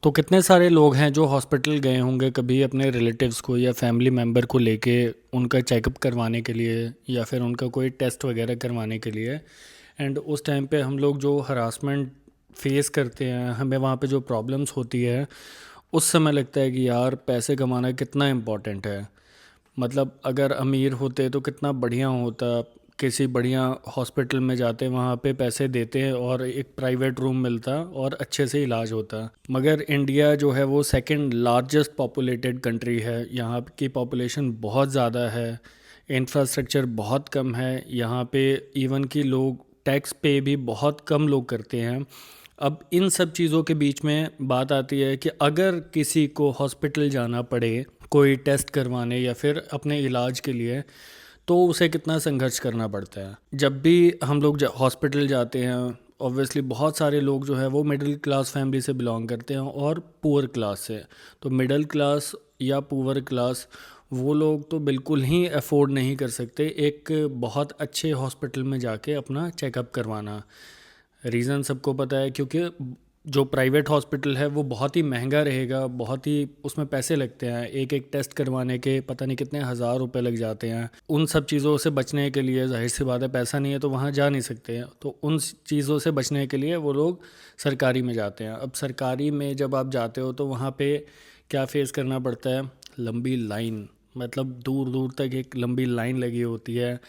तो कितने सारे लोग हैं जो हॉस्पिटल गए होंगे कभी अपने रिलेटिव्स को या फैमिली मेम्बर को लेके उनका चेकअप करवाने के लिए या फिर उनका कोई टेस्ट वगैरह करवाने के लिए। एंड उस टाइम पे हम लोग जो हरासमेंट फेस करते हैं, हमें वहाँ पे जो प्रॉब्लम्स होती है, उस समय लगता है कि यार पैसे कमाना कितना इम्पोर्टेंट है। मतलब अगर अमीर होते तो कितना बढ़िया होता। किसी बढ़िया हॉस्पिटल में जाते, वहाँ पे पैसे देते और एक प्राइवेट रूम मिलता और अच्छे से इलाज होता। मगर इंडिया जो है वो सेकंड लार्जेस्ट पॉपुलेटेड कंट्री है। यहाँ की पॉपुलेशन बहुत ज़्यादा है, इंफ्रास्ट्रक्चर बहुत कम है यहाँ पे। इवन कि लोग टैक्स पे भी बहुत कम लोग करते हैं। अब इन सब चीज़ों के बीच में बात आती है कि अगर किसी को हॉस्पिटल जाना पड़े कोई टेस्ट करवाने या फिर अपने इलाज के लिए, तो उसे कितना संघर्ष करना पड़ता है। जब भी हम लोग हॉस्पिटल जाते हैं, ऑब्वियसली बहुत सारे लोग जो है वो मिडिल क्लास फैमिली से बिलोंग करते हैं और पुअर क्लास से। तो मिडिल क्लास या पुअर क्लास वो लोग तो बिल्कुल ही अफोर्ड नहीं कर सकते एक बहुत अच्छे हॉस्पिटल में जाके अपना चेकअप करवाना। रीज़न सबको पता है, क्योंकि जो प्राइवेट हॉस्पिटल है वो बहुत ही महंगा रहेगा, बहुत ही उसमें पैसे लगते हैं। एक एक टेस्ट करवाने के पता नहीं कितने हज़ार रुपए लग जाते हैं। उन सब चीज़ों से बचने के लिए, जाहिर सी बात है पैसा नहीं है तो वहाँ जा नहीं सकते हैं, तो उन चीज़ों से बचने के लिए वो लोग सरकारी में जाते हैं। अब सरकारी में जब आप जाते हो तो वहाँ पे क्या फेस करना पड़ता है? लंबी लाइन, मतलब दूर दूर तक एक लंबी लाइन लगी होती है।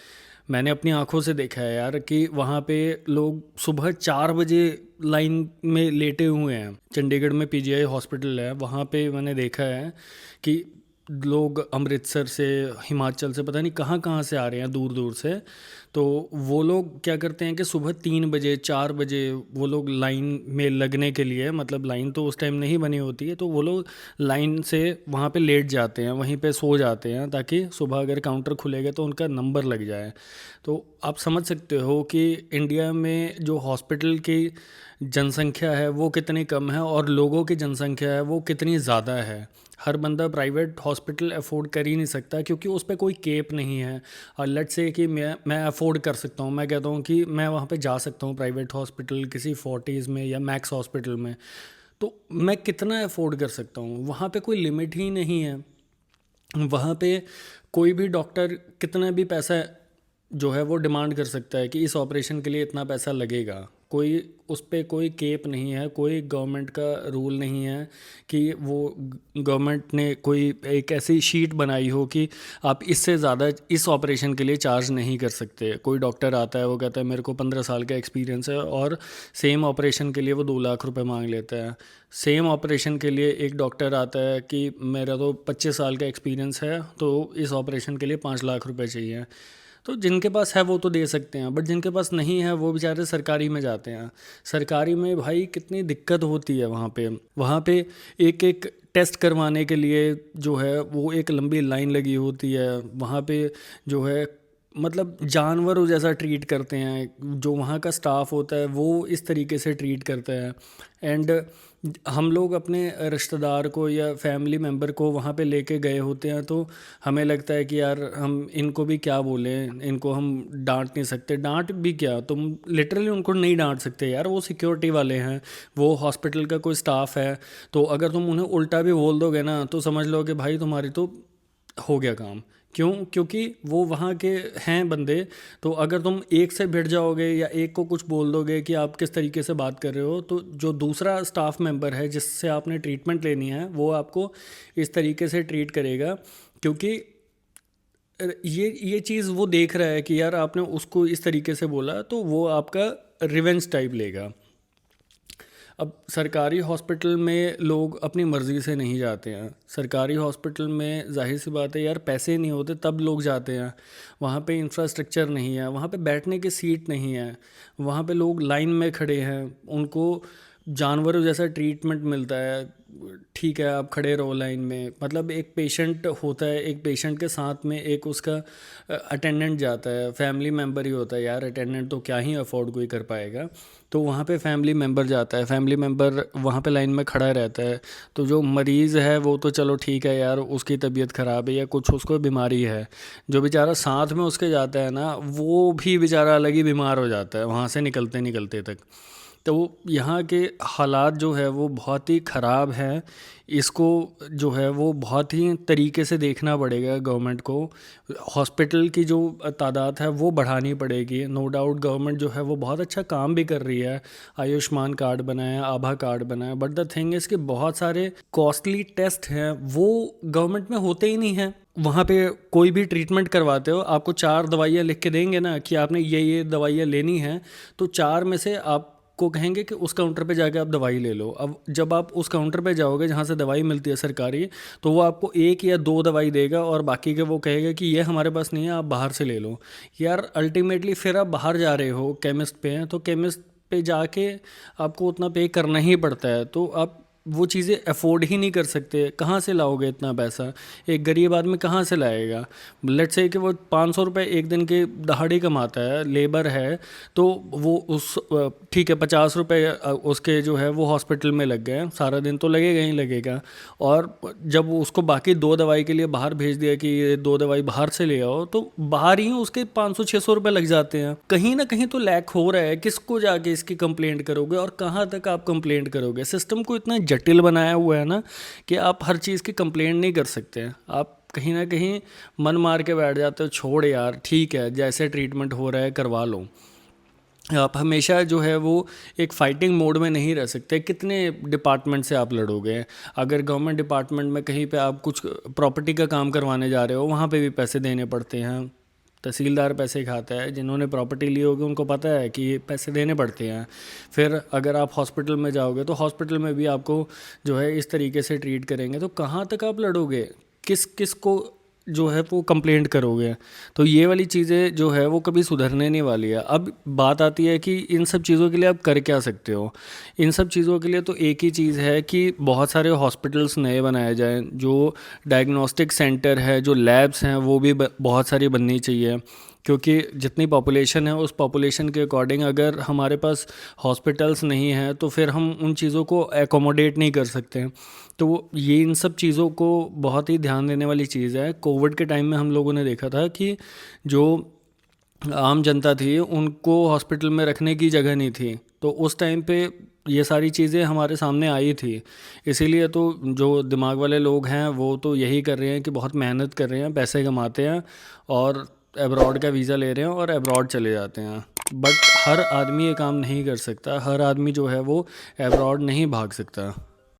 मैंने अपनी आंखों से देखा है यार कि वहाँ पे लोग सुबह 4 बजे लाइन में लेटे हुए हैं। चंडीगढ़ में पीजीआई हॉस्पिटल है, वहाँ पे मैंने देखा है कि लोग अमृतसर से, हिमाचल से, पता नहीं कहाँ कहाँ से आ रहे हैं दूर दूर से। तो वो लोग क्या करते हैं कि सुबह 3 बजे 4 बजे वो लोग लाइन में लगने के लिए, मतलब लाइन तो उस टाइम नहीं बनी होती है, तो वो लोग लाइन से वहाँ पे लेट जाते हैं, वहीं पे सो जाते हैं ताकि सुबह अगर काउंटर खुलेगा तो उनका नंबर लग जाए। तो आप समझ सकते हो कि इंडिया में जो हॉस्पिटल की जनसंख्या है वो कितनी कम है और लोगों की जनसंख्या है वो कितनी ज़्यादा है। हर बंदा प्राइवेट हॉस्पिटल अफोर्ड कर ही नहीं सकता क्योंकि उस पर कोई केप नहीं है। और लेट्स से कि मैं अफोर्ड कर सकता हूँ, मैं कहता हूँ कि मैं वहाँ पे जा सकता हूँ प्राइवेट हॉस्पिटल किसी फोर्टीज़ में या मैक्स हॉस्पिटल में, तो मैं कितना अफोर्ड कर सकता हूँ? वहाँ पे कोई लिमिट ही नहीं है। वहाँ पे कोई भी डॉक्टर कितना भी पैसा जो है वो डिमांड कर सकता है कि इस ऑपरेशन के लिए इतना पैसा लगेगा। कोई उस पे कोई केप नहीं है, कोई गवर्नमेंट का रूल नहीं है कि वो गवर्नमेंट ने कोई एक ऐसी शीट बनाई हो कि आप इससे ज़्यादा इस ऑपरेशन के लिए चार्ज नहीं कर सकते। कोई डॉक्टर आता है, वो कहता है मेरे को 15 साल का एक्सपीरियंस है और सेम ऑपरेशन के लिए वो 2 लाख रुपए मांग लेता है। सेम ऑपरेशन के लिए एक डॉक्टर आता है कि मेरा तो 25 साल का एक्सपीरियंस है तो इस ऑपरेशन के लिए 5 लाख रुपए चाहिए। तो जिनके पास है वो तो दे सकते हैं, बट जिनके पास नहीं है वो बेचारे सरकारी में जाते हैं। सरकारी में भाई कितनी दिक्कत होती है वहाँ पे एक एक टेस्ट करवाने के लिए जो है वो एक लंबी लाइन लगी होती है। वहाँ पे जो है मतलब जानवरों जैसा ट्रीट करते हैं। जो वहाँ का स्टाफ होता है वो इस तरीके से ट्रीट करता है। एंड हम लोग अपने रिश्तेदार को या फैमिली मेम्बर को वहाँ पे लेके गए होते हैं तो हमें लगता है कि यार हम इनको भी क्या बोलें, इनको हम डांट नहीं सकते। डांट भी क्या, तुम लिटरली उनको नहीं डांट सकते यार, वो सिक्योरिटी वाले हैं, वो हॉस्पिटल का कोई स्टाफ है। तो अगर तुम उन्हें उल्टा भी बोल दोगे ना तो समझ लो कि भाई तुम्हारी तो हो गया काम। क्यों? क्योंकि वो वहाँ के हैं बंदे। तो अगर तुम एक से भिड़ जाओगे या एक को कुछ बोल दोगे कि आप किस तरीके से बात कर रहे हो, तो जो दूसरा स्टाफ मेंबर है जिससे आपने ट्रीटमेंट लेनी है वो आपको इस तरीके से ट्रीट करेगा। क्योंकि ये चीज़ वो देख रहा है कि यार आपने उसको इस तरीके से बोला तो वो आपका रिवेंज टाइप लेगा। अब सरकारी हॉस्पिटल में लोग अपनी मर्ज़ी से नहीं जाते हैं। सरकारी हॉस्पिटल में जाहिर सी बात है यार, पैसे नहीं होते तब लोग जाते हैं। वहाँ पे इंफ्रास्ट्रक्चर नहीं है, वहाँ पे बैठने की सीट नहीं है, वहाँ पे लोग लाइन में खड़े हैं, उनको जानवरों जैसा ट्रीटमेंट मिलता है। ठीक है आप खड़े रहो लाइन में, मतलब एक पेशेंट होता है, एक पेशेंट के साथ में एक उसका अटेंडेंट जाता है, फैमिली मेम्बर ही होता है यार। अटेंडेंट तो क्या ही अफोर्ड कोई कर पाएगा। तो वहाँ पे फैमिली मेम्बर जाता है, फैमिली मेम्बर वहाँ पे लाइन में खड़ा रहता है। तो जो मरीज़ है वो तो चलो ठीक है यार, उसकी तबीयत ख़राब है या कुछ उसको बीमारी है। जो बेचारा साथ में उसके जाता है ना, वो भी बेचारा अलग ही बीमार हो जाता है वहाँ से निकलते निकलते तक। तो यहाँ के हालात जो है वो बहुत ही ख़राब है। इसको जो है वो बहुत ही तरीके से देखना पड़ेगा गवर्नमेंट को। हॉस्पिटल की जो तादाद है वो बढ़ानी पड़ेगी। नो डाउट गवर्नमेंट जो है वो बहुत अच्छा काम भी कर रही है। आयुष्मान कार्ड बनाया, आभा कार्ड बनाया, बट द थिंग इज़ कि बहुत सारे कॉस्टली टेस्ट हैं वो गवर्नमेंट में होते ही नहीं हैं। वहाँ पे कोई भी ट्रीटमेंट करवाते हो, आपको 4 दवाइयाँ लिख के देंगे ना कि आपने ये दवाइयाँ लेनी हैं, तो 4 में से आपको कहेंगे कि उस काउंटर पे जाके आप दवाई ले लो। अब जब आप उस काउंटर पे जाओगे जहाँ से दवाई मिलती है सरकारी, तो वो आपको 1 या 2 दवाई देगा और बाकी के वो कहेगा कि ये हमारे पास नहीं है, आप बाहर से ले लो। यार अल्टीमेटली फिर आप बाहर जा रहे हो, केमिस्ट पे हैं, तो केमिस्ट पे जाके आपको उतना पे करना ही पड़ता है। तो आप वो चीज़ें अफोर्ड ही नहीं कर सकते। कहाँ से लाओगे इतना पैसा? एक गरीब आदमी कहाँ से लाएगा? लेट्स से कि वो 500 रुपये एक दिन के दहाड़ी कमाता है, लेबर है, तो वो उस ठीक है 50 रुपये उसके जो है वो हॉस्पिटल में लग गए, सारा दिन तो लगेगा ही लगेगा। और जब उसको बाकी 2 दवाई के लिए बाहर भेज दिया कि ये 2 दवाई बाहर से ले आओ, तो बाहर ही उसके 500-600 रुपये लग जाते हैं। कहीं ना कहीं तो लैक हो रहा है। किसको जाके इसकी कंप्लेंट करोगे और कहाँ तक आप कंप्लेंट करोगे? सिस्टम को इतना जटिल बनाया हुआ है ना कि आप हर चीज़ की कंप्लेंट नहीं कर सकते हैं। आप कहीं ना कहीं मन मार के बैठ जाते हो, छोड़ यार ठीक है जैसे ट्रीटमेंट हो रहा है करवा लो। आप हमेशा जो है वो एक फाइटिंग मोड में नहीं रह सकते। कितने डिपार्टमेंट से आप लड़ोगे? अगर गवर्नमेंट डिपार्टमेंट में कहीं पे आप कुछ प्रॉपर्टी का काम करवाने जा रहे हो, वहाँ पे भी पैसे देने पड़ते हैं। तहसीलदार पैसे खाता है, जिन्होंने प्रॉपर्टी ली होगी उनको पता है कि ये पैसे देने पड़ते हैं। फिर अगर आप हॉस्पिटल में जाओगे तो हॉस्पिटल में भी आपको जो है इस तरीके से ट्रीट करेंगे, तो कहाँ तक आप लड़ोगे? किस किस को जो है वो कंप्लेंट करोगे? तो ये वाली चीज़ें जो है वो कभी सुधरने नहीं वाली है। अब बात आती है कि इन सब चीज़ों के लिए आप कर क्या सकते हो। इन सब चीज़ों के लिए तो एक ही चीज़ है कि बहुत सारे हॉस्पिटल्स नए बनाए जाएं, जो डायग्नोस्टिक सेंटर है, जो लैब्स हैं वो भी बहुत सारी बननी चाहिए। क्योंकि जितनी पॉपुलेशन है उस पॉपुलेशन के अकॉर्डिंग अगर हमारे पास हॉस्पिटल्स नहीं हैं तो फिर हम उन चीज़ों को एकोमोडेट नहीं कर सकते। तो ये इन सब चीज़ों को बहुत ही ध्यान देने वाली चीज़ है। कोविड के टाइम में हम लोगों ने देखा था कि जो आम जनता थी उनको हॉस्पिटल में रखने की जगह नहीं थी, तो उस टाइम पे ये सारी चीज़ें हमारे सामने आई थी। इसीलिए तो जो दिमाग वाले लोग हैं वो तो यही कर रहे हैं कि बहुत मेहनत कर रहे हैं, पैसे कमाते हैं और एब्रॉड का वीज़ा ले रहे हैं और एब्रॉड चले जाते हैं। बट हर आदमी ये काम नहीं कर सकता, हर आदमी जो है वो एब्रॉड नहीं भाग सकता।